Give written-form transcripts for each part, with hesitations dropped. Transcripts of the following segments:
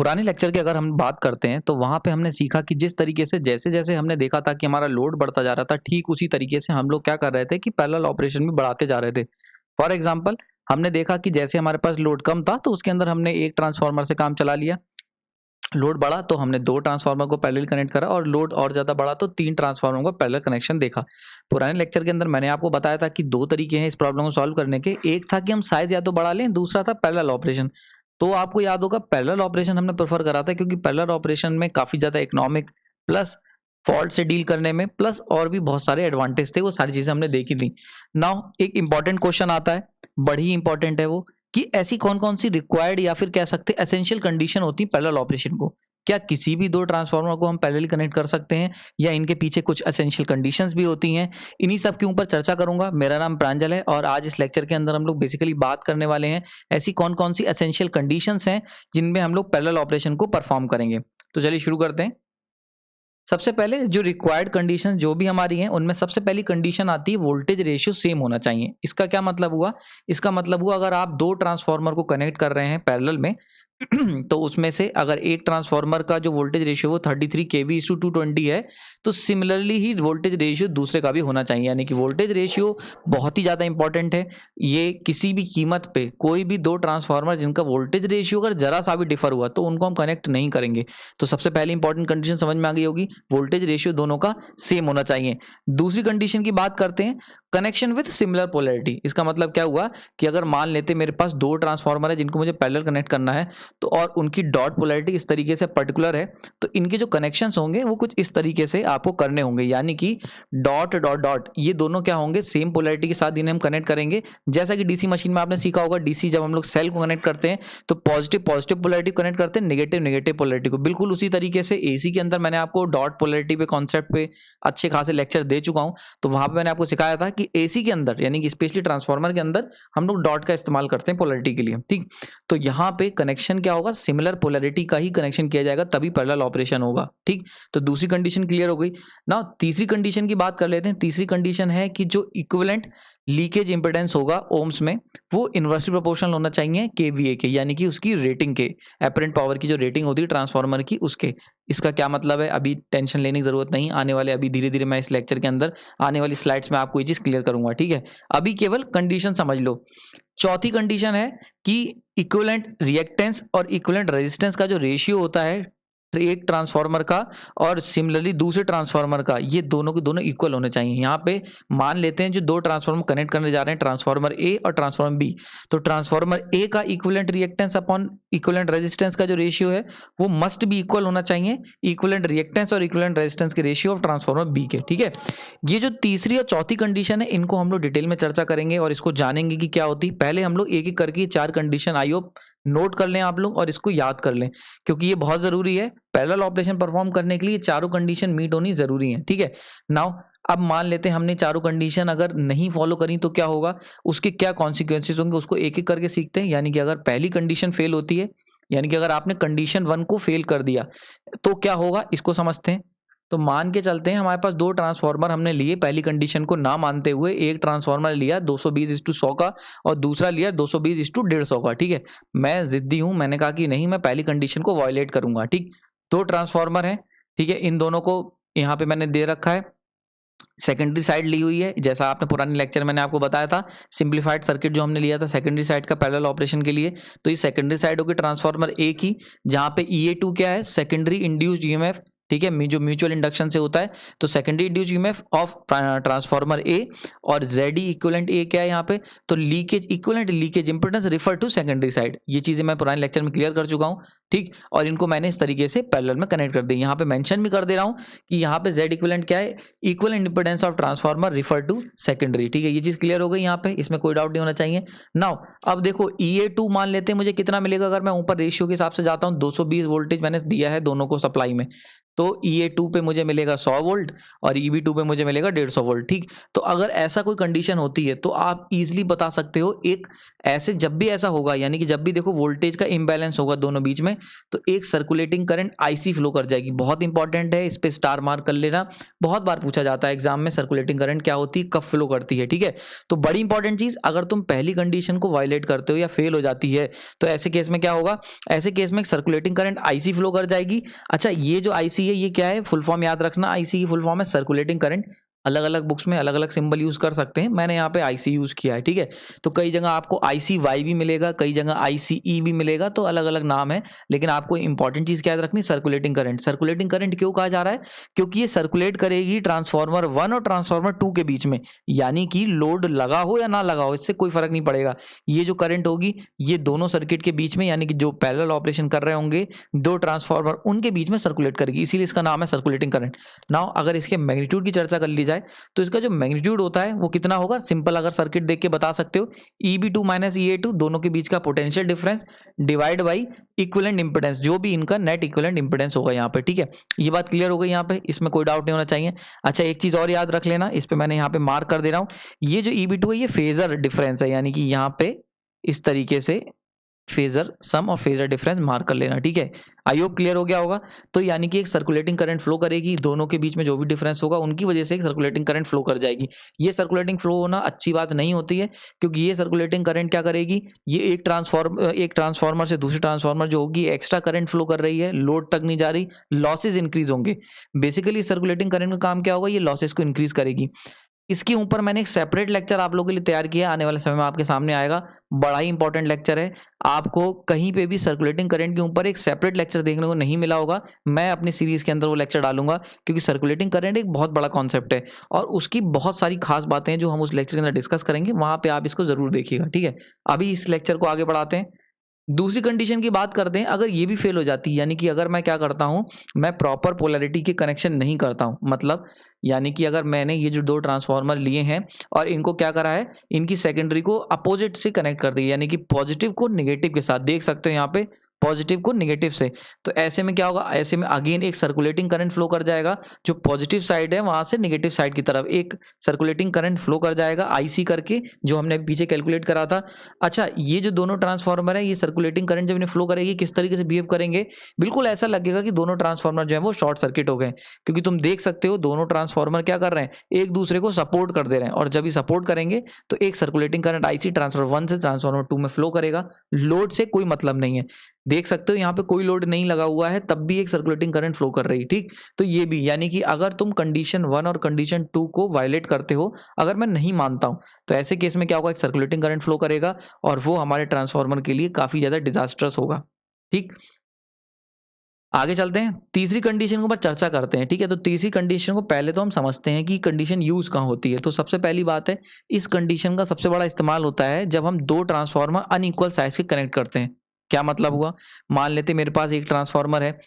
पुराने लेक्चर की अगर हम बात करते हैं तो वहाँ पे हमने सीखा कि जिस तरीके से जैसे-जैसे हमने देखा था कि हमारा लोड बढ़ता जा रहा था, ठीक उसी तरीके से हम लोग क्या कर रहे थे कि पैरेलल ऑपरेशन भी बढ़ाते जा रहे थे। फॉर एग्ज़ाम्पल हमने देखा कि जैसे हमारे पास लोड कम था तो उसके अंदर हमने 1 ट्रांसफार्मर से काम चला लिया। लोड बढ़ा तो हमने 2 ट्रांसफार्मर को पैरेलल कनेक्ट करा और लोड और ज़्यादा बढ़ा तो 3 ट्रांसफार्मर को पैरेलल कनेक्शन देखा। पुराने लेक्चर के अंदर मैंने आपको बताया था कि 2 तरीके हैं इस प्रॉब्लम को सॉल्व करने के। एक था कि हम साइज़ या तो बढ़ा लें, दूसरा था पैरेलल ऑपरेशन। तो आपको याद होगा पैरेलल ऑपरेशन हमने प्रेफ़र करा था क्योंकि पैरेलल ऑपरेशन में काफ़ी ज़्यादा इकोनॉमिक प्लस फॉल्ट से डील करने में प्लस और भी बहुत सारे एडवांटेज थे, वो सारी चीज़ें हमने देखी थी। नाउ एक इम्पोर्टेंट क्वेश्चन आता है, बड़ी ही इम्पोर्टेंट है वो, कि ऐसी कौन-कौन सी रिक्वायर्ड या फिर कह सकते हैं एसेंशियल कंडीशन होती है पैरेलल ऑपरेशन को? क्या किसी भी 2 ट्रांसफार्मर को हम पैरेलली कनेक्ट कर सकते हैं या इनके पीछे कुछ एसेंशियल कंडीशंस भी होती हैं? इन्हीं सब के ऊपर चर्चा करूँगा। मेरा नाम प्रांजल है और आज इस लेक्चर के अंदर हम लोग बेसिकली बात करने वाले हैं ऐसी कौन-कौन सी एसेंशियल कंडीशंस हैं जिनमें हम लोग पैरेलल ऑपरेशन को परफॉर्म करेंगे। तो चलिए शुरू करते हैं। सबसे पहले जो रिक्वायर्ड कंडीशन जो भी हमारी हैं उनमें सबसे पहली कंडीशन आती है वोल्टेज रेशियो सेम होना चाहिए। इसका क्या मतलब हुआ? इसका मतलब हुआ अगर आप 2 ट्रांसफार्मर को कनेक्ट कर रहे हैं पैरेलल में तो उसमें से अगर एक ट्रांसफार्मर का जो वोल्टेज रेशियो वो 33 केवी/220 है, तो सिमिलरली ही वोल्टेज रेशियो दूसरे का भी होना चाहिए। यानी कि वोल्टेज रेशियो बहुत ही ज़्यादा इंपॉर्टेंट है। ये किसी भी कीमत पे कोई भी 2 ट्रांसफार्मर जिनका वोल्टेज रेशियो अगर ज़रा-सा भी डिफर हुआ तो उनको हम कनेक्ट नहीं करेंगे। तो सबसे पहली इंपॉर्टेंट कंडीशन समझ में आ गई होगी, वोल्टेज रेशियो दोनों का सेम होना चाहिए। दूसरी कंडीशन की बात करते हैं, कनेक्शन विद सिमिलर पोलैरिटी। इसका मतलब क्या हुआ कि अगर मान लेते मेरे पास 2 ट्रांसफार्मर है जिनको मुझे पैरेलल कनेक्ट करना है, तो और उनकी डॉट पोलैरिटी इस तरीके से पर्टिकुलर है, तो इनके जो कनेक्शंस होंगे वो कुछ इस तरीके से आपको करने होंगे। यानी कि डॉट, डॉट, डॉट ये दोनों क्या होंगे सेम पोलैरिटी के साथ इन्हें हम कनेक्ट करेंगे। जैसा कि डीसी मशीन में आपने सीखा होगा, डीसी जब हम लोग सेल को कनेक्ट करते हैं तो पॉजिटिव पॉजिटिव पोलैरिटी कनेक्ट करते हैं, नेगेटिव नेगेटिव पोलैरिटी को। बिल्कुल उसी तरीके से एसी के अंदर मैंने आपको डॉट पोलैरिटी पे कॉन्सेप्ट पे अच्छे खासे लेक्चर दे चुका हूँ। तो वहाँ पे मैंने आपको सिखाया था कि एसी के अंदर यानी कि स्पेशली ट्रांसफार्मर के अंदर हम लोग डॉट का इस्तेमाल करते हैं पोलैरिटी के लिए, ठीक। तो यहाँ पे कनेक्शन क्या होगा, सिमिलर पोलैरिटी का ही कनेक्शन किया जाएगा तभी पैरेलल ऑपरेशन होगा, ठीक। तो दूसरी कंडीशन क्लियर हो गई। नाउ तीसरी कंडीशन की बात कर लेते हैं। तीसरी कंडीशन है कि जो इक्विवेलेंट लीकेज इंपेडेंस होगा ओम्स में वो इनवर्सली प्रोपोर्शनल होना चाहिए केवीए के, यानी कि उसकी रेटिंग के, एपरेंट पावर की जो रेटिंग होती है ट्रांसफार्मर की उसके। इसका क्या मतलब है अभी टेंशन लेने की जरूरत नहीं, आने वाले अभी धीरे धीरे मैं इस लेक्चर के अंदर आने वाली स्लाइड्स में आपको ये चीज क्लियर करूंगा, ठीक है। अभी केवल कंडीशन समझ लो। चौथी कंडीशन है कि इक्विवेलेंट रिएक्टेंस और इक्विवेलेंट रेजिस्टेंस का जो रेशियो होता है एक ट्रांसफार्मर का और सिमिलरली दूसरे ट्रांसफार्मर का, ये दोनों के दोनों इक्वल होने चाहिए। यहाँ पे मान लेते हैं जो 2 ट्रांसफार्मर कनेक्ट करने जा रहे हैं, ट्रांसफार्मर ए और ट्रांसफार्मर बी, तो ट्रांसफार्मर ए का equivalent reactance upon equivalent resistance का जो रेशियो है वो मस्ट भी इक्वल होना चाहिए इक्विवेलेंट रिएक्टेंस और इक्विवेलेंट रेजिस्टेंस के रेशियो ऑफ ट्रांसफार्मर बी के, ठीक है। ये जो तीसरी और चौथी कंडीशन है इनको हम लोग डिटेल में चर्चा करेंगे और इसको जानेंगे कि क्या होती है। पहले हम लोग एक एक करके 4 कंडीशन आई होप नोट कर लें आप लोग और इसको याद कर लें क्योंकि ये बहुत जरूरी है। पैरेलल ऑपरेशन परफॉर्म करने के लिए चारों कंडीशन मीट होनी जरूरी है, ठीक है। नाउ अब मान लेते हैं हमने चारों कंडीशन अगर नहीं फॉलो करी तो क्या होगा, उसके क्या कॉन्सिक्वेंसेस होंगे उसको एक एक करके सीखते हैं। यानी कि अगर पहली कंडीशन फेल होती है, यानी कि अगर आपने कंडीशन 1 को फेल कर दिया तो क्या होगा इसको समझते हैं। तो मान के चलते हैं हमारे पास 2 ट्रांसफार्मर हमने लिए, पहली कंडीशन को ना मानते हुए एक ट्रांसफार्मर लिया 220:100 का और दूसरा लिया 220:150 का, ठीक है। मैं जिद्दी हूं, मैंने कहा कि नहीं मैं पहली कंडीशन को वायलेट करूंगा, ठीक। 2 ट्रांसफार्मर है, ठीक है, इन दोनों को यहाँ पे मैंने दे रखा है, सेकेंडरी साइड ली हुई है जैसा आपने पुराने लेक्चर मैंने आपको बताया था, सिंप्लीफाइड सर्किट जो हमने लिया था सेकेंडरी साइड का पैरेलल ऑपरेशन के लिए। तो ये सेकेंडरी साइड होगी ट्रांसफार्मर ए की, जहां पे EA2 क्या है, सेकेंडरी इंड्यूस्ड ईएमएफ, ठीक है, जो म्यूचुअल इंडक्शन से होता है। तो secondary induced EMF of transformer A और ZE इक्विवेलेंट ए क्या है यहाँ पे, तो leakage equivalent leakage impedance refer to secondary side. ये चीजें मैं पुराने लेक्चर में क्लियर कर चुका हूँ, ठीक। और इनको मैंने इस तरीके से पैरेलल में कनेक्ट कर दी। यहाँ पे मेंशन भी कर दे रहा हूँ कि यहाँ पे Z इक्विवेलेंट क्या है, equivalent impedance of transformer refer to secondary, ठीक है। ये चीज क्लियर हो गई यहाँ पे, इसमें कोई डाउट नहीं होना चाहिए। नाउ अब देखो EA2 मान लेते हैं मुझे कितना मिलेगा, अगर मैं ऊपर रेशियो के हिसाब से जाता हूँ 220 वोल्टेज मैंने दिया है दोनों को सप्लाई में, तो EA2 पे मुझे मिलेगा 100 वोल्ट और EB2 पे मुझे मिलेगा 150 वोल्ट। ठीक, तो अगर ऐसा कोई कंडीशन होती है तो आप इजीली बता सकते हो, एक ऐसे जब भी ऐसा होगा, यानी कि जब भी देखो वोल्टेज का इम्बैलेंस होगा दोनों बीच में, तो एक सर्कुलेटिंग करंट IC फ्लो कर जाएगी। बहुत इंपॉर्टेंट है, इस पे स्टार मार्क कर लेना। बहुत बार पूछा जाता है एग्जाम में, सर्कुलेटिंग करंट क्या होती है, कब फ्लो करती है। ठीक है, तो बड़ी इंपॉर्टेंट चीज, अगर तुम पहली कंडीशन को वायलेट करते हो या फेल हो जाती है तो ऐसे केस में क्या होगा, ऐसे केस में सर्कुलेटिंग करंट IC फ्लो कर जाएगी। अच्छा, ये जो IC है ये क्या है, फुल फॉर्म याद रखना, IC की फुल फॉर्म है सर्कुलेटिंग करंट। अलग अलग बुक्स में अलग अलग सिंबल यूज कर सकते हैं, मैंने यहाँ पे IC यूज किया है। ठीक है, तो कई जगह आपको ICY भी मिलेगा, कई जगह ICE भी मिलेगा, तो अलग अलग नाम है। लेकिन आपको इंपॉर्टेंट चीज क्या याद रखनी, सर्कुलेटिंग करंट। सर्कुलेटिंग करंट क्यों कहा जा रहा है, क्योंकि ये सर्कुलेट करेगी ट्रांसफार्मर 1 और ट्रांसफार्मर 2 के बीच में, यानी कि लोड लगा हो या ना लगा हो इससे कोई फर्क नहीं पड़ेगा। ये जो करंट होगी ये दोनों सर्किट के बीच में, यानी कि जो पैरेलल ऑपरेशन कर रहे होंगे दो ट्रांसफार्मर, उनके बीच में सर्कुलेट करेगी, इसीलिए इसका नाम है सर्कुलेटिंग करंट। नाउ अगर इसके मैग्नीट्यूड की चर्चा कर ली जाए तो इसका जो मैग्नीट्यूड होता है वो कितना होगा, सिंपल अगर सर्किट देख के बता सकते हो, EB2 माइनस EA2 दोनों के बीच का potential difference divide by equivalent impedance, जो भी इनका नेट इक्विवेलेंट इंपेडेंस होगा यहाँ पे। ठीक है, ये बात क्लियर हो गई यहाँ पे, इसमें कोई डाउट नहीं होना चाहिए। अच्छा, एक चीज और याद रख लेना, इस पे मैंने यहाँ पे मार्क कर दे रहा हूँ, ये जो EB2 है ये फेजर डिफरेंस है, यानी कि यहाँ पे इस तरीके से फेजर सम और फेजर डिफरेंस मार्क कर लेना। ठीक है, आई होप क्लियर हो गया होगा। तो यानी कि एक सर्कुलेटिंग करंट फ्लो करेगी, दोनों के बीच में जो भी डिफरेंस होगा उनकी वजह से एक सर्कुलेटिंग करंट फ्लो कर जाएगी। ये सर्कुलेटिंग फ्लो होना अच्छी बात नहीं होती है, क्योंकि ये सर्कुलेटिंग करंट क्या करेगी, ये एक ट्रांसफार्मर से दूसरे ट्रांसफार्मर जो होगी एक्स्ट्रा करंट फ्लो कर रही है, लोड तक नहीं जा रही, लॉसेज इंक्रीज होंगे। बेसिकली सर्कुलेटिंग करंट का काम क्या होगा, ये लॉसेज को इंक्रीज करेगी। इसके ऊपर मैंने एक सेपरेट लेक्चर आप लोगों के लिए तैयार किया है, आने वाले समय में आपके सामने आएगा। बड़ा ही इंपॉर्टेंट लेक्चर है, आपको कहीं पे भी सर्कुलेटिंग करंट के ऊपर एक सेपरेट लेक्चर देखने को नहीं मिला होगा। मैं अपनी सीरीज के अंदर वो लेक्चर डालूंगा, क्योंकि सर्कुलेटिंग करंट एक बहुत बड़ा कॉन्सेप्ट है और उसकी बहुत सारी खास बातें हैं जो हम उस लेक्चर के अंदर डिस्कस करेंगे, वहां पे आप इसको जरूर देखिएगा। ठीक है, अभी इस लेक्चर को आगे बढ़ाते हैं। दूसरी कंडीशन की बात करते हैं, अगर ये भी फेल हो जाती है, यानी कि अगर मैं क्या करता हूं, मैं प्रॉपर पोलैरिटी के कनेक्शन नहीं करता हूं, मतलब यानी कि अगर मैंने ये जो दो ट्रांसफार्मर लिए हैं और इनको क्या करा है, इनकी सेकेंडरी को अपोजिट से कनेक्ट कर दी, यानी कि पॉजिटिव को नेगेटिव के साथ, देख सकते हो यहाँ पे पॉजिटिव को नेगेटिव से, तो ऐसे में क्या होगा, ऐसे में अगेन एक सर्कुलेटिंग करंट फ्लो कर जाएगा, जो पॉजिटिव साइड है वहां से नेगेटिव साइड की तरफ एक सर्कुलेटिंग करंट फ्लो कर जाएगा IC करके, जो हमने पीछे कैलकुलेट करा था। अच्छा, ये जो दोनों ट्रांसफार्मर है, ये सर्कुलेटिंग करंट जब इन्हें फ्लो करेगी किस तरीके से बिहेव करेंगे, बिल्कुल ऐसा लगेगा कि दोनों ट्रांसफार्मर जो है वो शॉर्ट सर्किट हो गए, क्योंकि तुम देख सकते हो दोनों ट्रांसफार्मर क्या कर रहे हैं, एक दूसरे को सपोर्ट कर दे रहे हैं, और जब भी सपोर्ट करेंगे तो एक सर्कुलेटिंग करंट IC ट्रांसफार्मर 1 से ट्रांसफार्मर 2 में फ्लो करेगा। लोड से कोई मतलब नहीं है, देख सकते हो यहाँ पे कोई लोड नहीं लगा हुआ है, तब भी एक सर्कुलेटिंग करंट फ्लो कर रही है। ठीक, तो ये भी, यानी कि अगर तुम कंडीशन 1 और कंडीशन 2 को वायलेट करते हो, अगर मैं नहीं मानता हूं, तो ऐसे केस में क्या होगा, एक सर्कुलेटिंग करंट फ्लो करेगा और वो हमारे ट्रांसफार्मर के लिए काफी ज्यादा डिजास्टर्स होगा। ठीक, आगे चलते हैं, तीसरी कंडीशन के ऊपर चर्चा करते हैं। ठीक है, तो तीसरी कंडीशन को पहले तो हम समझते हैं कि कंडीशन यूज कहाँ होती है। तो सबसे पहली बात है, इस कंडीशन का सबसे बड़ा इस्तेमाल होता है जब हम दो ट्रांसफार्मर अनइक्वल साइज के कनेक्ट करते हैं। क्या मतलब हुआ, मान लेते मेरे पास एक ट्रांसफार्मर है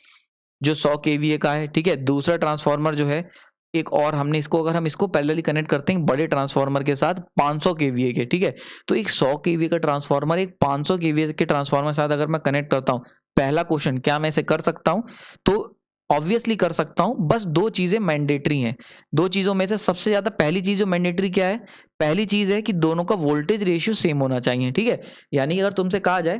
जो 100 केवीए का है, ठीक है, दूसरा ट्रांसफार्मर जो है एक और, हमने इसको, अगर हम इसको पैरेलली कनेक्ट करते हैं बड़े ट्रांसफार्मर के साथ 500 केवीए के, ठीक है, तो एक 100 केवीए का ट्रांसफार्मर एक 500 केवीए के ट्रांसफार्मर के साथ अगर मैं कनेक्ट करता हूं, पहला क्वेश्चन, क्या मैं इसे कर सकता हूं, तो ऑब्वियसली कर सकता हूं, बस दो चीजें मैंडेटरी हैं। दो चीजों में से सबसे ज्यादा पहली चीज जो मैंडेटरी क्या है, पहली चीज है कि दोनों का वोल्टेज रेशियो सेम होना चाहिए। ठीक है, यानी अगर तुमसे कहा जाए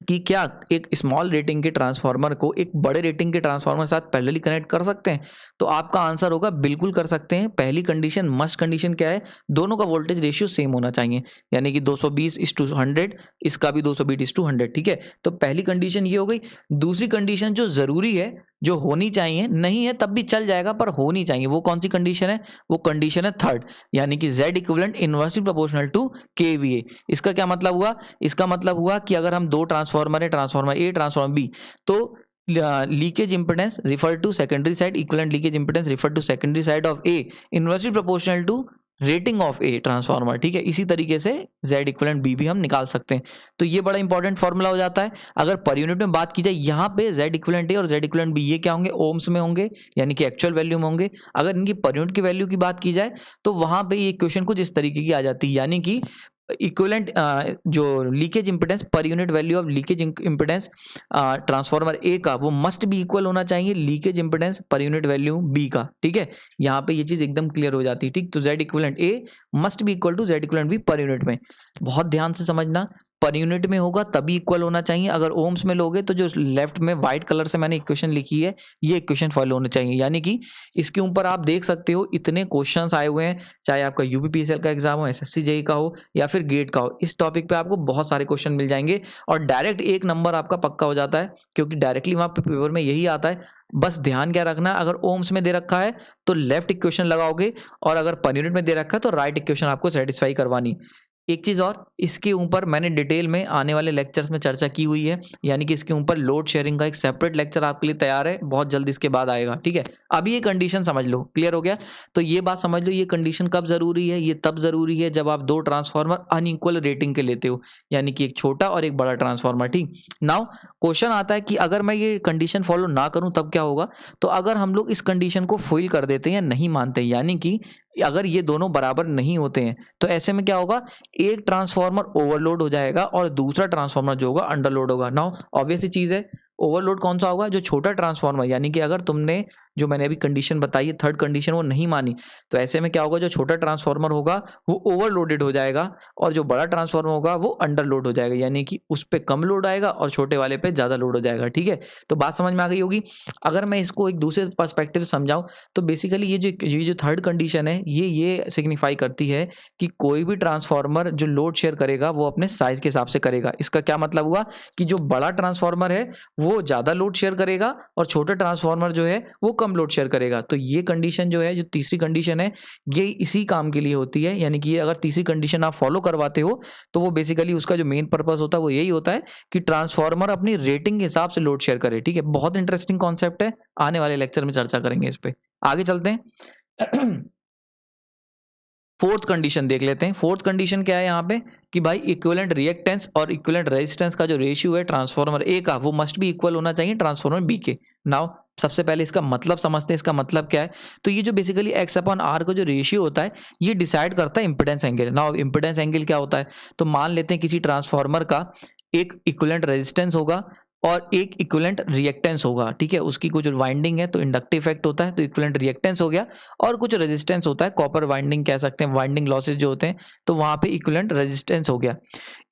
कि क्या एक स्मॉल रेटिंग के ट्रांसफार्मर को एक बड़े रेटिंग के ट्रांसफार्मर के साथ पैरेलली कनेक्ट कर सकते हैं, तो आपका आंसर होगा बिल्कुल कर सकते हैं। पहली कंडीशन, मस्ट कंडीशन क्या है, दोनों का वोल्टेज रेशियो सेम होना चाहिए, यानी कि 220:100, इसका भी 220:100। ठीक है, तो पहली कंडीशन ये हो गई। दूसरी कंडीशन जो जरूरी है, जो होनी चाहिए, नहीं है तब भी चल जाएगा पर होनी चाहिए, वो कौन सी कंडीशन है, वो कंडीशन है थर्ड, यानी कि Z equivalent inversely proportional to KVA। इसका क्या मतलब हुआ, इसका मतलब हुआ कि अगर हम दो ट्रांसफार्मर है, ट्रांसफार्मर A ट्रांसफार्मर B, तो leakage impedance refer to secondary side, equivalent leakage impedance refer to secondary side of A inversely proportional to rating of A transformer. ठीक है, इसी तरीके से Z इक्विवेलेंट B भी हम निकाल सकते हैं। तो ये बड़ा इंपॉर्टेंट फॉर्मूला हो जाता है। अगर पर यूनिट में बात की जाए, यहाँ पे Z इक्विवेलेंट A और Z इक्विवेलेंट B ये क्या होंगे, ओम्स में होंगे, यानी कि एक्चुअल वैल्यू में होंगे। अगर इनकी पर यूनिट की वैल्यू की बात की जाए, तो वहां पे ये क्वेश्चन कुछ इस तरीके की आ जाती है, यानी कि इक्विवेलेंट जो leakage impedance per unit value of leakage impedance transformer A का वो मस्ट भी इक्वल होना चाहिए leakage impedance per unit value B का। ठीक है, यहाँ पे ये चीज एकदम क्लियर हो जाती है। ठीक, तो जेड इक्विवेलेंट ए मस्ट भी equal to Z equivalent B पर यूनिट में। बहुत ध्यान से समझना, पर यूनिट में होगा तभी इक्वल होना चाहिए। अगर ओम्स में लोगे तो जो लेफ्ट में व्हाइट कलर से मैंने इक्वेशन लिखी है ये इक्वेशन फॉलो होनी चाहिए। यानी कि इसके ऊपर आप देख सकते हो इतने क्वेश्चंस आए हुए हैं, चाहे आपका यूपीपीएसएल का एग्जाम हो, एसएससी जेई का हो या फिर गेट का हो, इस टॉपिक पे आपको बहुत सारे क्वेश्चन मिल जाएंगे और डायरेक्ट 1 नंबर आपका पक्का हो जाता है, क्योंकि डायरेक्टली वहां पे पेपर में यही आता है। बस ध्यान क्या रखना, अगर ओम्स में दे रखा है तो लेफ्ट इक्वेशन लगाओगे और अगर पर यूनिट में दे रखा है तो राइट इक्वेशन आपको सेटिस्फाई करवानी। एक चीज और, इसके ऊपर मैंने डिटेल में आने वाले लेक्चर्स में चर्चा की हुई है, यानी कि इसके ऊपर लोड शेयरिंग का एक सेपरेट लेक्चर आपके लिए तैयार है, बहुत जल्द इसके बाद आएगा। ठीक है, अभी ये कंडीशन समझ लो, क्लियर हो गया? तो ये बात समझ लो, ये कंडीशन कब जरूरी है? ये तब जरूरी है जब आप 2 ट्रांसफार्मर अनइक्वल रेटिंग के लेते हो, यानी कि एक छोटा और एक बड़ा ट्रांसफार्मर। ठीक, नाउ क्वेश्चन आता है कि अगर मैं ये कंडीशन फॉलो ना करूं तब क्या होगा? तो अगर हम लोग इस कंडीशन को फुल कर देते हैं या नहीं मानते, यानी कि अगर ये दोनों बराबर नहीं होते हैं, तो ऐसे में क्या होगा? एक ट्रांसफार्मर ओवरलोड हो जाएगा और दूसरा ट्रांसफार्मर जो होगा अंडरलोड होगा। नाउ ऑब्वियस सी चीज है, ओवरलोड कौन सा होगा? जो छोटा ट्रांसफार्मर, यानी कि अगर तुमने जो मैंने अभी कंडीशन बताई है, थर्ड कंडीशन वो नहीं मानी, तो ऐसे में क्या होगा? जो छोटा ट्रांसफार्मर होगा वो ओवरलोडेड हो जाएगा और जो बड़ा ट्रांसफार्मर होगा वो अंडरलोड हो जाएगा, यानी कि उस पर कम लोड आएगा और छोटे वाले पे ज्यादा लोड हो जाएगा। ठीक है, तो बात समझ में आ गई होगी। अगर मैं इसको एक दूसरे पर्सपेक्टिव से समझाऊं तो बेसिकली ये जो थर्ड कंडीशन है ये सिग्निफाई करती है कि कोई भी ट्रांसफार्मर जो लोड शेयर करेगा वो अपने साइज के हिसाब से करेगा। इसका क्या मतलब हुआ कि जो बड़ा ट्रांसफार्मर है वो ज्यादा लोड शेयर करेगा और छोटा ट्रांसफार्मर जो है वो कम लोड शेयर करेगा। तो ये कंडीशन जो है, जो तीसरी कंडीशन है, ये इसी काम के लिए होती है, यानी कि अगर तीसरी कंडीशन आप फॉलो करवाते हो तो वो बेसिकली उसका जो मेन पर्पस होता है वो यही होता है कि ट्रांसफार्मर अपनी रेटिंग के हिसाब से लोड शेयर करे। ठीक है, बहुत इंटरेस्टिंग कॉन्सेप्ट है, आने वाले लेक्चर में चर्चा करेंगे इस पे। आगे चलते हैं। फोर्थ कंडीशन देख लेते हैं। फोर्थ कंडीशन क्या है यहाँ पे कि भाई इक्विवेलेंट रिएक्टेंस और इक्विवेलेंट रेजिस्टेंस का जो रेशियो है ट्रांसफार्मर ए का वो मस्ट भी इक्वल होना चाहिए ट्रांसफार्मर बी के। नाउ सबसे पहले इसका मतलब समझते हैं, इसका मतलब क्या है? तो ये जो बेसिकली एक्स अपॉन आर का जो रेशियो होता है ये डिसाइड करता है impedance angle. Now impedance angle क्या होता है? तो मान लेते हैं किसी ट्रांसफार्मर का एक इक्विवेलेंट रेजिस्टेंस होगा और एक इक्विवेलेंट रिएक्टेंस होगा। ठीक है, उसकी कुछ वाइंडिंग है तो इंडक्टिव इफेक्ट होता है तो इक्विवेलेंट रिएक्टेंस हो गया, और कुछ रेजिस्टेंस होता है, कॉपर वाइंडिंग कह सकते हैं, वाइंडिंग लॉसेस जो होते हैं, तो वहां पे इक्विवेलेंट रेजिस्टेंस हो गया।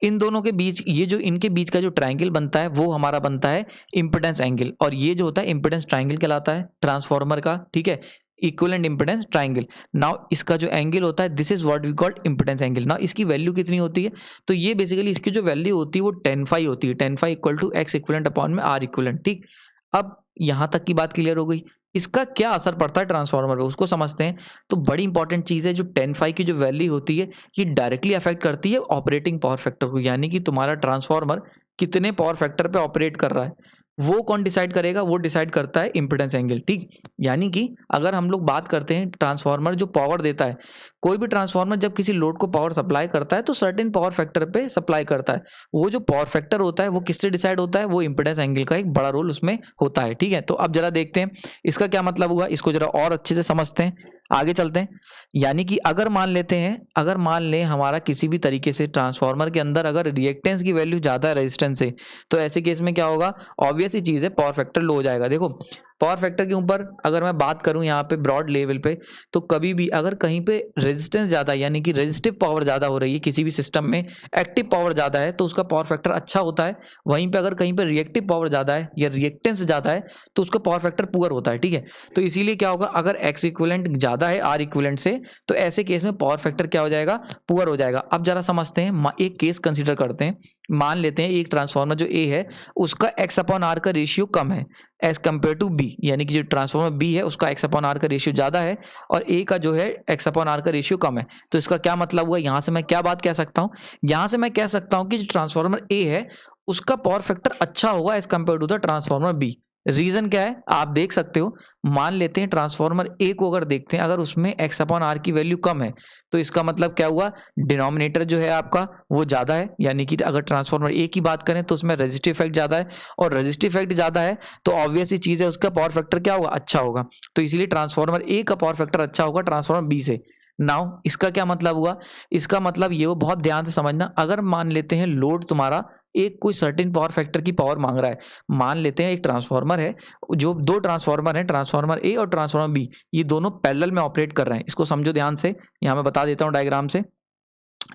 इन दोनों के बीच ये जो इनके बीच का जो ट्रायंगल बनता है वो हमारा बनता है इंपेडेंस एंगल, और ये जो होता है इंपेडेंस ट्रायंगल कहलाता है ट्रांसफार्मर का। ठीक है, इक्विवेलेंट इंपेडेंस ट्रायंगल। नाउ इसका जो एंगल होता है this is what we called impedance angle. Now इसकी वैल्यू कितनी होती है? तो ये बेसिकली इसकी जो वैल्यू होती है वो 10 फाई होती है, 10 phi equal to X equivalent upon में आर इक्विवेलेंट। ठीक, अब यहां तक की बात क्लियर हो गई। इसका क्या असर पड़ता है ट्रांसफार्मर पे उसको समझते हैं। तो बड़ी इंपॉर्टेंट चीज है, जो 10 फाई की जो वैल्यू होती है ये डायरेक्टली अफेक्ट करती है ऑपरेटिंग पावर फैक्टर को, यानी कि तुम्हारा ट्रांसफार्मर कितने पावर फैक्टर पे ऑपरेट कर रहा है वो कौन डिसाइड करेगा? वो डिसाइड करता है इंपेडेंस एंगल। ठीक, यानी कि अगर हम लोग बात करते हैं ट्रांसफार्मर जो पावर देता है, कोई भी ट्रांसफार्मर जब किसी लोड को पावर सप्लाई करता है तो सर्टेन पावर फैक्टर पे सप्लाई करता है। वो जो पावर फैक्टर होता है वो किससे डिसाइड होता है? वो इंपेडेंस एंगल का एक बड़ा रोल उसमें होता है। ठीक है, तो अब जरा देखते हैं इसका क्या मतलब हुआ, इसको जरा और अच्छे से समझते हैं, आगे चलते हैं। यानी कि अगर मान लेते हैं, अगर मान लें हमारा किसी भी तरीके से ट्रांसफार्मर के अंदर अगर रिएक्टेंस की वैल्यू ज्यादा है रेजिस्टेंस से, तो ऐसे केस में क्या होगा? ऑब्वियस ही चीज है, पावर फैक्टर लो हो जाएगा। देखो पावर फैक्टर के ऊपर अगर मैं बात करूं यहाँ पे ब्रॉड लेवल पे, तो कभी भी अगर कहीं पे रेजिस्टेंस ज्यादा है, यानी कि रेजिस्टिव पावर ज्यादा हो रही है किसी भी सिस्टम में, एक्टिव पावर ज्यादा है तो उसका पावर फैक्टर अच्छा होता है। वहीं पे अगर कहीं पे रिएक्टिव पावर ज्यादा है या रिएक्टेंस ज्यादा है तो उसका पावर फैक्टर पुअर होता है। ठीक है, तो इसीलिए क्या होगा, अगर एक्स इक्विवेलेंट ज्यादा है आर इक्विवेलेंट से तो ऐसे केस में पावर फैक्टर क्या हो जाएगा? पुअर हो जाएगा। अब जरा समझते हैं, एक केस कंसिडर करते हैं। मान लेते हैं एक ट्रांसफार्मर जो ए है उसका एक्स अपॉन आर का रेशियो कम है एज कम्पेयर टू बी, यानी कि जो ट्रांसफार्मर बी है उसका एक्स अपॉन आर का रेशियो ज्यादा है और ए का जो है एक्स अपॉन आर का रेशियो कम है। तो इसका क्या मतलब हुआ? यहां से मैं क्या बात कह सकता हूं? यहां से मैं कह सकता हूं कि जो ट्रांसफार्मर ए है उसका पावर फैक्टर अच्छा होगा as compare to the transformer B. Reason क्या है आप देख सकते हो। मान लेते हैं ट्रांसफार्मर ए को अगर देखते हैं, अगर उसमें एक्स अपॉन आर की वैल्यू कम है तो इसका मतलब क्या हुआ? डिनोमिनेटर जो है आपका वो ज्यादा है, यानी कि अगर ट्रांसफार्मर ए की बात करें तो उसमें रेजिस्टिव इफेक्ट ज्यादा है, और रेजिस्टिव इफेक्ट ज्यादा है तो ऑब्वियस ही चीज है उसका पावर फैक्टर क्या होगा? अच्छा होगा। तो इसीलिए ट्रांसफार्मर ए का पावर फैक्टर अच्छा होगा ट्रांसफार्मर बी से। नाउ इसका क्या मतलब हुआ, इसका मतलब ये हो, बहुत ध्यान से समझना, अगर मान लेते हैं लोड तुम्हारा एक कोई सर्टेन पावर फैक्टर की पावर मांग रहा है, मान लेते हैं एक ट्रांसफार्मर है, जो दो ट्रांसफार्मर है, ट्रांसफार्मर ए और ट्रांसफार्मर बी, ये दोनों पैरेलल में ऑपरेट कर रहे हैं। इसको समझो ध्यान से, यहाँ मैं बता देता हूँ डायग्राम से,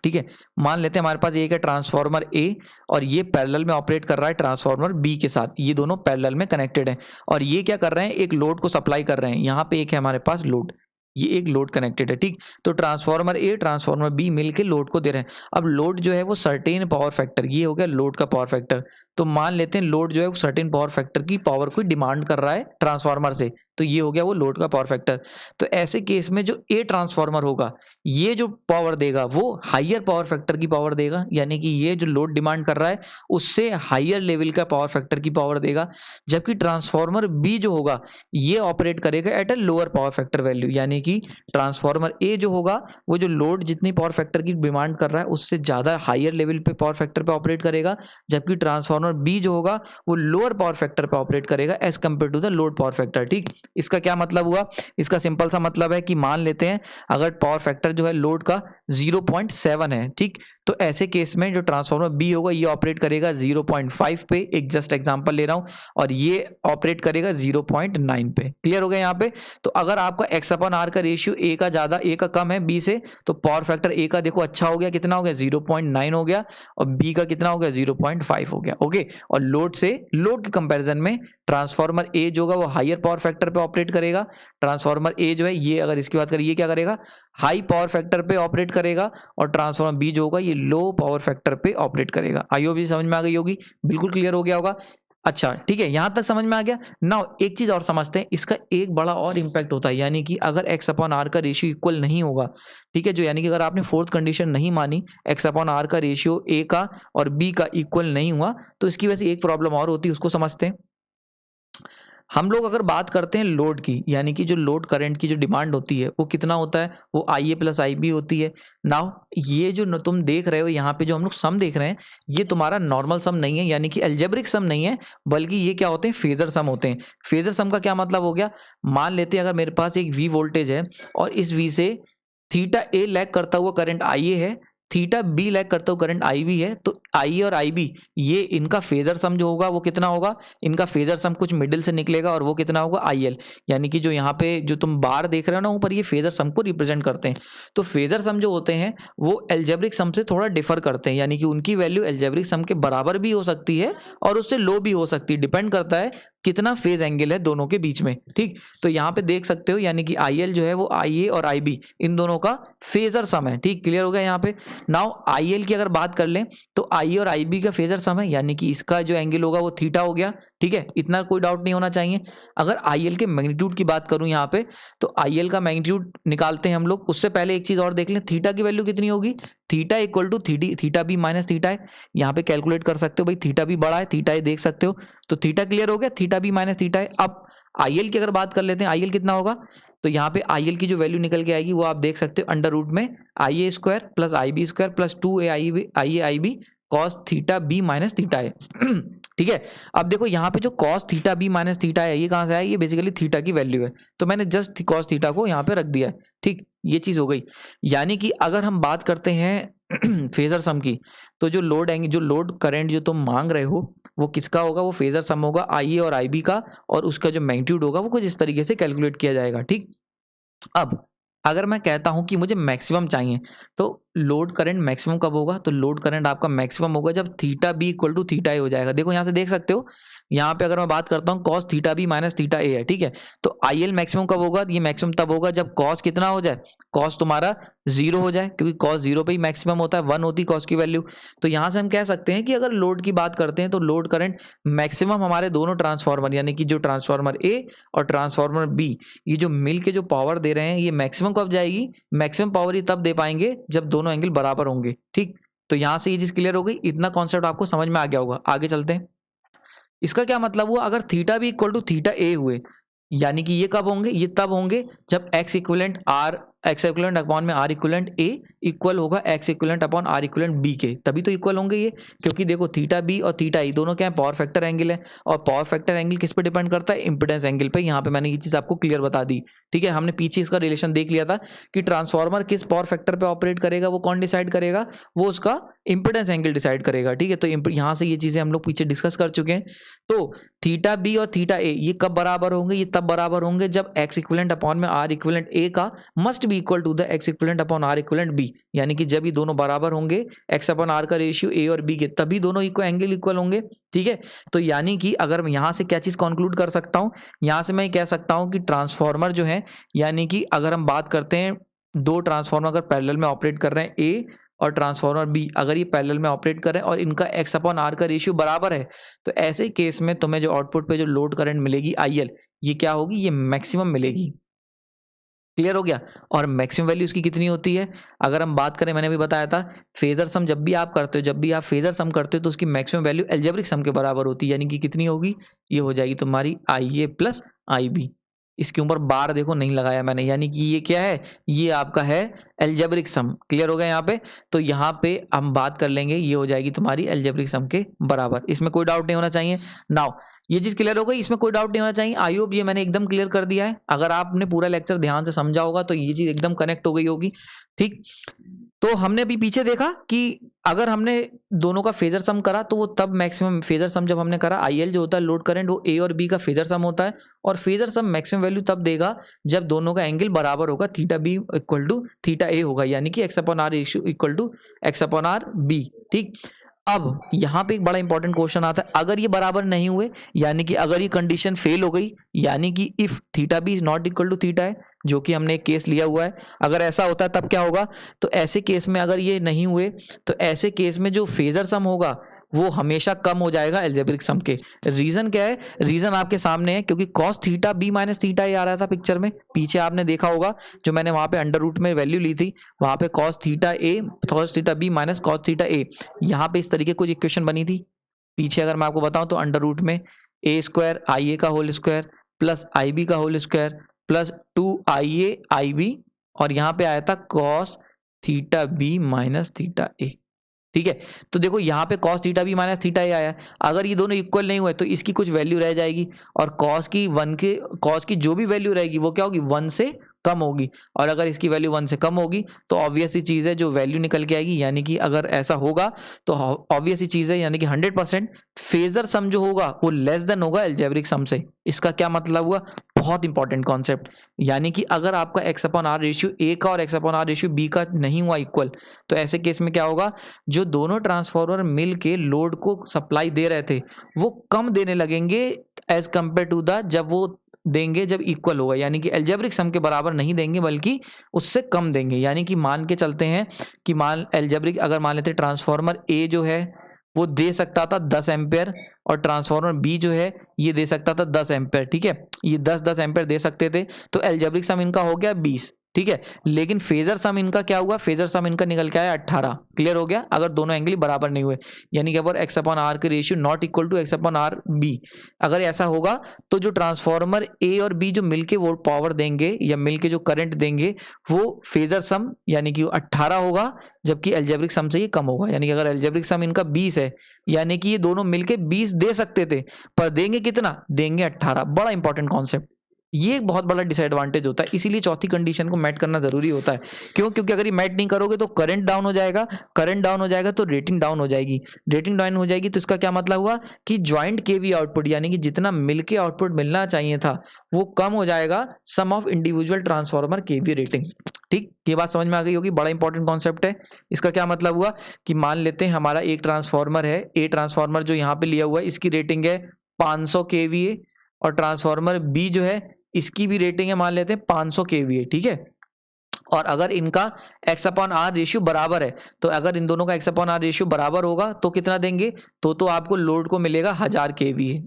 ठीक है। मान लेते हैं हमारे पास एक है ट्रांसफार्मर ए और ये पैरेलल में ऑपरेट कर रहा है ट्रांसफार्मर बी के साथ, ये दोनों पैरेलल में कनेक्टेड हैं और ये क्या कर रहे हैं, एक लोड को सप्लाई कर रहे हैं। यहाँ पे एक है हमारे पास लोड, ये एक लोड कनेक्टेड है, ठीक। तो ट्रांसफार्मर ए ट्रांसफार्मर बी मिलके लोड को दे रहे हैं। अब लोड जो है वो सर्टेन पावर फैक्टर, ये हो गया लोड का पावर फैक्टर। तो मान लेते हैं लोड जो है वो सर्टेन पावर फैक्टर की पावर को डिमांड कर रहा है ट्रांसफार्मर से, तो ये हो गया वो लोड का पावर फैक्टर। तो ऐसे केस में जो ए ट्रांसफार्मर होगा, ये जो पावर देगा वो हायर पावर फैक्टर की पावर देगा, यानी कि ये जो लोड डिमांड कर रहा है उससे हायर लेवल का पावर फैक्टर की पावर देगा। जबकि ट्रांसफार्मर बी जो होगा ये ऑपरेट करेगा at a lower power factor value, यानी कि ट्रांसफार्मर ए जो होगा वो जो लोड जितनी पावर फैक्टर की डिमांड कर रहा है उससे ज़्यादा हायर लेवल पे पावर फैक्टर पे ऑपरेट करेगा। जबकि ट्रांसफार्मर बी जो होगा वो लोअर पावर फैक्टर पे ऑपरेट करेगा as compare to the load power factor, ठीक। इसका क्या मतलब हुआ, इसका सिंपल सा मतलब है कि मान लेते हैं अगर पावर फैक्टर जो है लोड का 0.7 है, ठीक, तो ऐसे केस में जो ट्रांसफार्मर बी होगा ये ऑपरेट करेगा 0.5 पे, एक जस्ट एग्जांपल ले रहा हूं, और ये ऑपरेट करेगा 0.9 पे। क्लियर हो गया यहाँ पे। तो अगर आपका एक्स अपॉन आर का रेशियो ए का ज्यादा ए का कम है बी से, तो पावर फैक्टर ए का देखो अच्छा हो गया, कितना हो गया 0.9 हो गया, और बी का कितना हो गया 0.5 हो गया, ओके। और लोड से लोड के कंपैरिजन में ट्रांसफार्मर ए जो होगा वो हायर पावर फैक्टर पे ऑपरेट करेगा, ट्रांसफार्मर ए जो है ये अगर इसकी बात करें ये क्या करेगा, हाई पावर फैक्टर पे ऑपरेट करेगा, और ट्रांसफार्मर बी जो होगा ये लो पावर फैक्टर पे ऑपरेट करेगा। आई होप ये समझ में आ गई होगी, बिल्कुल क्लियर हो गया होगा। अच्छा ठीक है, यहां तक समझ में आ गया। नाउ एक चीज और समझते हैं, इसका एक बड़ा और इंपैक्ट होता है, यानी कि अगर एक्स अपॉन आर का रेशियो इक्वल नहीं होगा, ठीक है, जो यानी कि अगर आपने फोर्थ कंडीशन नहीं मानी, एक्स अपॉन आर का रेशियो ए का और बी का इक्वल नहीं हुआ, तो इसकी वजह से एक प्रॉब्लम और होती है, उसको समझते हैं। हम लोग अगर बात करते हैं लोड की, यानी कि जो लोड करंट की जो डिमांड होती है वो कितना होता है, वो आई ए प्लस आई बी होती है। नाउ ये जो तुम देख रहे हो यहाँ पे जो हम लोग सम देख रहे हैं, ये तुम्हारा नॉर्मल सम नहीं है, यानी कि अलजेब्रिक सम नहीं है, बल्कि ये क्या होते हैं, फेजर सम होते हैं। फेजर सम का क्या मतलब हो गया, मान लेते हैं अगर मेरे पास एक वी वोल्टेज है और इस वी से थीटा ए लैग करता हुआ करंट आई ए है, थीटा बी लैग करता हुआ करंट आई बी है, तो आई ए और आई बी ये इनका फेजर सम जो होगा वो कितना होगा, इनका फेजर सम कुछ मिडिल से निकलेगा और वो कितना होगा आई एल, यानी कि जो यहाँ पे जो तुम बार देख रहे हो ना ऊपर, ये फेजर सम को रिप्रेजेंट करते हैं। तो फेजर सम जो होते हैं वो एल्जेब्रिक सम से थोड़ा डिफर करते हैं, यानी कि उनकी वैल्यू एल्जेब्रिक सम के बराबर भी हो सकती है और उससे लो भी हो सकती है, डिपेंड करता है कितना फेज एंगल है दोनों के बीच में, ठीक। तो यहाँ पे देख सकते हो, यानी कि आई एल जो है वो आई ए और आई बी इन दोनों का फेजर सम है, ठीक। क्लियर हो गया यहाँ पे। नाउ आई एल की अगर बात कर लें तो आई और आई बी का फेजर सम है, यानी कि इसका जो एंगल होगा वो थीटा हो गया, ठीक है, इतना कोई डाउट नहीं होना चाहिए। अगर आई एल के मैग्नीट्यूड की बात करूं यहाँ पे, तो आई एल का मैग्नीट्यूड निकालते हैं हम लोग, उससे पहले एक चीज और देख लें, थीटा की वैल्यू कितनी होगी, theta equal to theta B minus theta है। यहाँ पे कैलकुलेट कर सकते हो भाई, थीटा बी बड़ा है, थीटा ए देख सकते हो, तो थीटा क्लियर हो गया, थीटा बी माइनस थीटा है। अब आई एल की अगर बात कर लेते हैं, आई एल कितना होगा, तो यहाँ पे आई एल की जो वैल्यू निकल के आएगी वो आप देख सकते हो, अंडर रूट में I A square plus I B square plus 2 I B cos theta B minus theta है, ठीक है। अब देखो यहाँ पे जो cos theta B minus theta है ये कहाँ से आया, ये बेसिकली थीटा की वैल्यू है, तो मैंने जस्ट कॉस थीटा को यहाँ पे रख दिया है, ठीक। ये चीज हो गई। यानी कि अगर हम बात करते हैं फेजर सम की, तो जो लोड आएंगे, जो लोड करंट जो तुम मांग रहे हो वो किसका होगा, वो फेजर सम होगा आई ए और आई बी का, और उसका जो मैग्नीट्यूड होगा वो कुछ इस तरीके से कैलकुलेट किया जाएगा, ठीक। अब अगर मैं कहता हूं कि मुझे मैक्सिमम चाहिए, तो लोड करंट मैक्सिमम कब होगा, तो लोड करंट आपका मैक्सिमम होगा जब theta B equal to theta A हो जाएगा। देखो यहाँ से देख सकते हो, यहाँ पे अगर मैं बात करता हूँ cos theta B minus theta A है, ठीक है, तो आई एल मैक्सिमम कब होगा, ये मैक्सिमम तब होगा जब कॉस कितना हो जाए, कॉस तुम्हारा 0 हो जाए, क्योंकि कॉस 0 पे ही मैक्सिमम होता है, 1 होती है कॉस की वैल्यू। तो यहाँ से हम कह सकते हैं कि अगर लोड की बात करते हैं तो लोड करंट मैक्सिमम हमारे दोनों ट्रांसफार्मर, यानी कि जो ट्रांसफार्मर ए और ट्रांसफार्मर बी, ये जो मिल के जो पावर दे रहे हैं, ये मैक्सिमम कब जाएगी, मैक्सिमम पावर ही तब दे पाएंगे जब दोनों एंगल बराबर होंगे, ठीक। तो यहाँ से ये चीज क्लियर हो गई, इतना कॉन्सेप्ट आपको समझ में आ गया होगा। आगे चलते हैं। इसका क्या मतलब हुआ, अगर थीटा भी इक्वल टू थीटा ए हुए, यानी कि ये कब होंगे, ये तब होंगे जब X equivalent R X equivalent upon में आर इक्विवेलेंट ए इक्वल होगा X equivalent upon R equivalent B के, तभी तो इक्वल होंगे ये, क्योंकि देखो थीटा बी और थीटा ई दोनों क्या है, पावर फैक्टर एंगल है, और पावर फैक्टर एंगल किस पे डिपेंड करता है, इंपेडेंस एंगल पे। यहाँ पे मैंने ये चीज आपको क्लियर बता दी, ठीक है। हमने पीछे इसका रिलेशन देख लिया था कि ट्रांसफॉर्मर किस पावर फैक्टर पे ऑपरेट करेगा, वो कौन डिसाइड करेगा, वो उसका इंपेडेंस एंगल डिसाइड करेगा, ठीक है। तो यहाँ से ये चीजें हम लोग पीछे डिस्कस कर चुके हैं। तो थीटा बी और थीटा ए ये कब बराबर होंगे, ये तब बराबर होंगे जब एक्स इक्विवेलेंट अपॉन में आर इक्विवेलेंट ए का must be equal to the X equivalent upon R equivalent B, यानी कि जब ये दोनों बराबर होंगे एक्स अपॉन आर का रेशियो ए और बी के, तभी दोनों इक्वल एंगल इक्वल होंगे, ठीक है। तो यानी कि अगर मैं यहाँ से क्या चीज कंक्लूड कर सकता हूँ, यहाँ से मैं कह सकता हूँ कि ट्रांसफॉर्मर जो है, यानी कि अगर हम बात करते हैं दो ट्रांसफॉर्मर अगर पैरेलल में ऑपरेट कर रहे हैं ए और ट्रांसफॉर्मर बी, अगर ये पैरेलल में ऑपरेट कर रहे हैं और इनका एक्स अपॉन आर का रेशियो बराबर है, तो ऐसे केस में तुम्हें जो आउटपुट पे जो लोड करंट मिलेगी IL, ये क्या होगी, ये मैक्सिमम मिलेगी। क्लियर हो गया। और मैक्सिमम वैल्यू इसकी कितनी होती है, अगर हम बात करें, मैंने अभी बताया था फेजर सम जब भी आप करते हो, जब भी आप फेजर सम करते हो तो उसकी मैक्सिमम वैल्यू अलजेब्रिक सम के बराबर होती है, यानी कि कितनी होगी, ये हो जाएगी तुम्हारी IA प्लस IB। इसके ऊपर बार देखो नहीं लगाया मैंने, यानी कि ये क्या है, ये आपका है अलजेब्रिक सम। क्लियर हो गया यहाँ पे। तो यहाँ पे हम बात कर लेंगे, ये हो जाएगी तुम्हारी अलजेब्रिक सम के बराबर, इसमें कोई डाउट नहीं होना चाहिए। नाउ ये चीज क्लियर हो गई, इसमें कोई डाउट नहीं होना चाहिए। आई होप ये मैंने एकदम क्लियर कर दिया है। अगर आपने पूरा लेक्चर ध्यान से समझा होगा तो ये चीज एकदम कनेक्ट हो गई होगी, ठीक। तो हमने अभी पीछे देखा कि अगर हमने दोनों का फेजर सम करा तो वो तब मैक्सिमम फेजर सम जब हमने करा, IL जो होता है लोड करंट, वो A और B का फेजर सम होता है, और फेजर सम मैक्सिमम वैल्यू तब देगा जब दोनों का एंगल बराबर होगा, theta B equal to theta A होगा, यानी कि X upon R equal to X upon R B, ठीक। अब यहाँ पे एक बड़ा इंपॉर्टेंट क्वेश्चन आता है, अगर ये बराबर नहीं हुए, यानी कि अगर ये कंडीशन फेल हो गई, यानी कि if theta B is not equal to theta है, जो कि हमने एक केस लिया हुआ है, अगर ऐसा होता है तब क्या होगा, तो ऐसे केस में अगर ये नहीं हुए, तो ऐसे केस में जो फेजर सम होगा वो हमेशा कम हो जाएगा अलजेब्रिक सम के। रीजन क्या है, रीजन आपके सामने है, क्योंकि cos theta B minus theta A आ रहा था पिक्चर में, पीछे आपने देखा होगा जो मैंने वहां पे अंडर रूट में वैल्यू ली थी, वहां पे cos theta A cos theta B minus cos theta A, यहाँ पे इस तरीके कुछ इक्वेशन बनी थी पीछे। अगर मैं आपको बताऊं तो अंडर रूट में ए स्क्वायर IA का होल स्क्वायर प्लस IB का whole square plus 2IA IB, और यहाँ पे आया था cos theta B minus theta A, ठीक है। तो देखो यहाँ पे cos theta B minus theta A आया, अगर ये दोनों इक्वल नहीं हुए तो इसकी कुछ वैल्यू रह जाएगी, और cos की जो भी वैल्यू रहेगी वो क्या होगी, 1 से कम होगी, और अगर इसकी वैल्यू 1 से कम होगी तो ऑब्वियस ही चीज है जो वैल्यू निकल के आएगी, यानी कि अगर ऐसा होगा तो ऑब्वियस ही चीज है, यानी कि 100% फेजर सम जो होगा वो लेस देन होगा अलजेब्रिक सम से। इसका क्या मतलब हुआ, बहुत इंपॉर्टेंट कॉन्सेप्ट, यानी कि अगर आपका X upon R ratio A का और X upon R ratio B का नहीं हुआ इक्वल, तो ऐसे केस में क्या होगा, जो दोनों ट्रांसफार्मर मिल के लोड को सप्लाई दे रहे थे वो कम देने लगेंगे एज कंपेयर टू द जब वो देंगे जब इक्वल होगा, यानी कि अलजेब्रिक सम के बराबर नहीं देंगे बल्कि उससे कम देंगे। यानी कि मान के चलते हैं कि अलजेब्रिक अगर मान लेते ट्रांसफार्मर ए जो है वो दे सकता था 10 एम्पेयर, और ट्रांसफार्मर बी जो है ये दे सकता था 10 एम्पेयर, ठीक है। ये 10 एम्पेयर दे सकते थे, तो अलजेब्रिक सम इनका हो गया 20, ठीक है। लेकिन फेजर सम इनका क्या हुआ, फेजर सम इनका निकल के आया 18। क्लियर हो गया, अगर दोनों एंगल बराबर नहीं हुए, यानी कि अगर एक्स अपॉन आर के ratio not equal to X upon R B, अगर ऐसा होगा तो जो ट्रांसफार्मर ए और बी जो मिलके वो पावर देंगे या मिलके जो करंट देंगे वो फेजर सम यानी कि 18 होगा, जबकि अलजेब्रिक सम से ये कम होगा। यानी कि अगर अलजेब्रिक सम इनका 20 है, यानी कि ये दोनों मिलके 20 दे सकते थे, पर देंगे कितना, देंगे 18। बड़ा इंपॉर्टेंट कॉन्सेप्ट, ये एक बहुत बड़ा डिसएडवांटेज होता है, इसीलिए चौथी कंडीशन को मैट करना जरूरी होता है। क्यों, क्योंकि अगर ये मैट नहीं करोगे तो करंट डाउन हो जाएगा, करंट डाउन हो जाएगा तो रेटिंग डाउन हो जाएगी, रेटिंग डाउन हो जाएगी तो इसका क्या मतलब हुआ कि ज्वाइंट केवी आउटपुट, यानी कि जितना मिलके आउटपुट मिलना चाहिए था वो कम हो जाएगा sum of individual transformer KV rating. ठीक, ये बात समझ में आ गई होगी, बड़ा इंपॉर्टेंट कॉन्सेप्ट है। इसका क्या मतलब हुआ कि मान लेते हैं हमारा एक ट्रांसफार्मर है, ए ट्रांसफार्मर जो यहाँ पे लिया हुआ है इसकी रेटिंग है 500 kVA, और ट्रांसफार्मर बी जो है इसकी भी रेटिंग है मान लेते हैं 500 kVA, ठीक है। और अगर इनका एक्स अपॉन आर रेशियो बराबर है, तो अगर इन दोनों का एक्स अपॉन आर रेशियो बराबर होगा तो कितना देंगे, तो आपको लोड को मिलेगा 1000 kVA।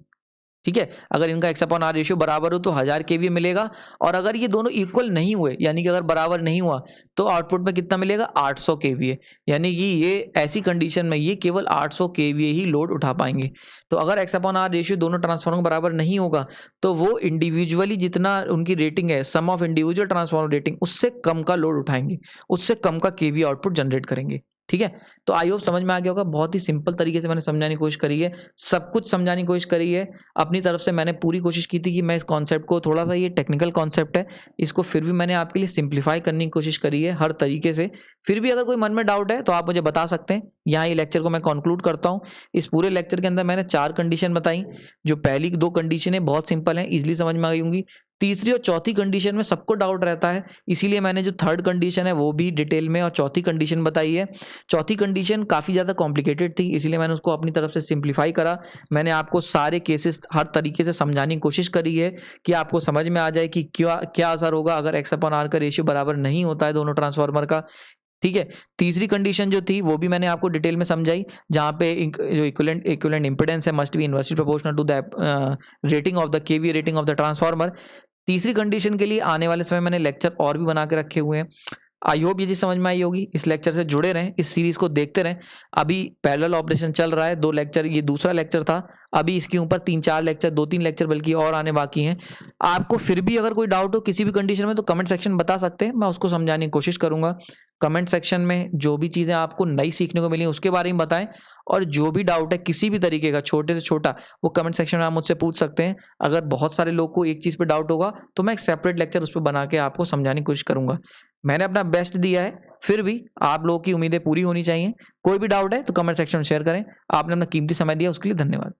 ठीक है। अगर इनका एक्स अपॉन आर रेशियो बराबर हो तो 1000 केवीए मिलेगा, और अगर ये दोनों इक्वल नहीं हुए, यानी कि अगर बराबर नहीं हुआ, तो आउटपुट में कितना मिलेगा, 800 केवीए। यानी कि ये ऐसी कंडीशन में ये केवल 800 केवीए ही लोड उठा पाएंगे। तो अगर एक्स अपॉन आर रेशियो दोनों ट्रांसफार्मर बराबर नहीं होगा, तो वो इंडिविजुअली जितना उनकी रेटिंग है, सम ऑफ इंडिविजुअल ट्रांसफार्मर रेटिंग, उससे कम का लोड उठाएंगे, उससे कम का केवीए आउटपुट जनरेट करेंगे। ठीक है। तो आई होप समझ में आ गया होगा। बहुत ही सिंपल तरीके से मैंने समझाने की कोशिश करी है, सब कुछ समझाने की कोशिश करी है। अपनी तरफ से मैंने पूरी कोशिश की थी कि मैं इस कॉन्सेप्ट को, थोड़ा सा ये टेक्निकल कॉन्सेप्ट है, इसको फिर भी मैंने आपके लिए सिंप्लीफाई करने की कोशिश करी है हर तरीके से। फिर भी अगर कोई मन में डाउट है तो आप मुझे बता सकते हैं। यहाँ ये लेक्चर को मैं कंक्लूड करता हूँ। इस पूरे लेक्चर के अंदर मैंने 4 कंडीशन बताई। जो पहली 2 कंडीशन है बहुत सिंपल है, इजिली समझ में आ गई होंगी। तीसरी और चौथी कंडीशन में सबको डाउट रहता है, इसीलिए मैंने जो थर्ड कंडीशन है वो भी डिटेल में और चौथी कंडीशन बताई है। चौथी कंडीशन काफ़ी ज़्यादा कॉम्प्लिकेटेड थी, इसीलिए मैंने उसको अपनी तरफ से सिंप्लीफाई करा। मैंने आपको सारे केसेस हर तरीके से समझाने की कोशिश करी है कि आपको समझ में आ जाए कि क्या क्या असर होगा अगर एक्स अपॉन आर का रेशियो बराबर नहीं होता है दोनों ट्रांसफार्मर का। ठीक है। तीसरी कंडीशन जो थी वो भी मैंने आपको डिटेल में समझाई, जहाँ पे जो इक्विवेलेंट इंपेडेंस है must be inversely proportional to the rating of the KVA rating of the transformer. तीसरी कंडीशन के लिए आने वाले समय मैंने लेक्चर और भी बना के रखे हुए हैं। आई होप ये चीज़ समझ में आई होगी। इस लेक्चर से जुड़े रहें, इस सीरीज को देखते रहें। अभी पैरेलल ऑपरेशन चल रहा है, 2 लेक्चर, ये दूसरा लेक्चर था। अभी इसके ऊपर 3-4 लेक्चर, 2-3 लेक्चर बल्कि और आने बाकी हैं। आपको फिर भी अगर कोई डाउट हो किसी भी कंडीशन में तो कमेंट सेक्शन बता सकते हैं, मैं उसको समझाने की कोशिश करूंगा। कमेंट सेक्शन में जो भी चीज़ें आपको नई सीखने को मिली उसके बारे में बताएं, और जो भी डाउट है किसी भी तरीके का, छोटे से छोटा, वो कमेंट सेक्शन में आप मुझसे पूछ सकते हैं। अगर बहुत सारे लोग को एक चीज़ पे डाउट होगा तो मैं एक सेपरेट लेक्चर उस पर बना के आपको समझाने की कोशिश करूंगा। मैंने अपना बेस्ट दिया है, फिर भी आप लोगों की उम्मीदें पूरी होनी चाहिए। कोई भी डाउट है तो कमेंट सेक्शन में शेयर करें। आपने अपना कीमती समय दिया उसके लिए धन्यवाद।